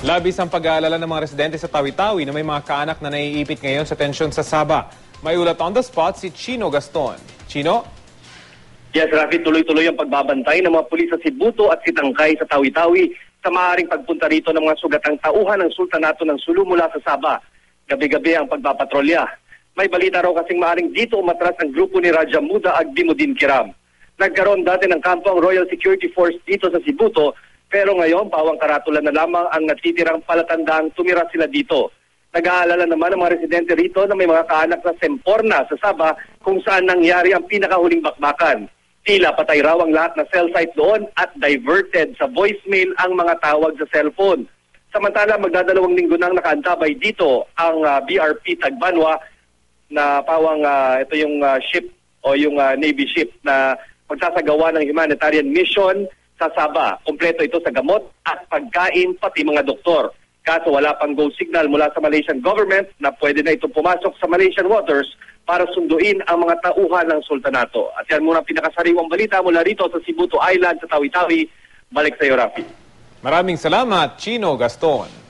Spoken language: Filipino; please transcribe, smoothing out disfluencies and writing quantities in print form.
Labis ang pag-aalala ng mga residente sa Tawi-Tawi na may mga kaanak na naiipit ngayon sa tensyon sa Sabah. May ulat on the spot si Chino Gaston. Chino? Yes, Rafi, tuloy-tuloy ang pagbabantay ng mga pulis sa Sibuto at Sitangkay sa Tawi-Tawi sa maaaring pagpunta rito ng mga sugatang tauhan ng Sultanato ng Sulu mula sa Sabah. Gabi-gabi ang pagpapatrolya. May balita raw kasing maaaring dito umatras ang grupo ni Raja Muda Agdimuddin Kiram. Nagkaroon dati ng kampo ang Royal Security Force dito sa Sibuto, pero ngayon pawang karatulan na lamang ang natitirang palatandang tumira sila dito. Nag-aalala naman ang mga residente rito na may mga kaanak na Semporna sa Sabah kung saan nangyari ang pinakahuling bakbakan. Tila patay raw ang lahat na cell site doon at diverted sa voicemail ang mga tawag sa cellphone. Samantala, magdadalawang linggo nang nakaantabay dito ang BRP Tagbanwa na pawang ito yung ship o yung Navy ship na magsasagawa ng humanitarian mission sa Sabah. Kompleto ito sa gamot at pagkain pati mga doktor. Kaso wala pang go signal mula sa Malaysian government na pwede na itong pumasok sa Malaysian waters para sunduin ang mga tauhan ng Sultanato. At yan muna ang pinakasariwang balita mula rito sa Sibuto Island sa Tawi-Tawi. Balik sa iyo, Rafi. Maraming salamat, Chino Gaston.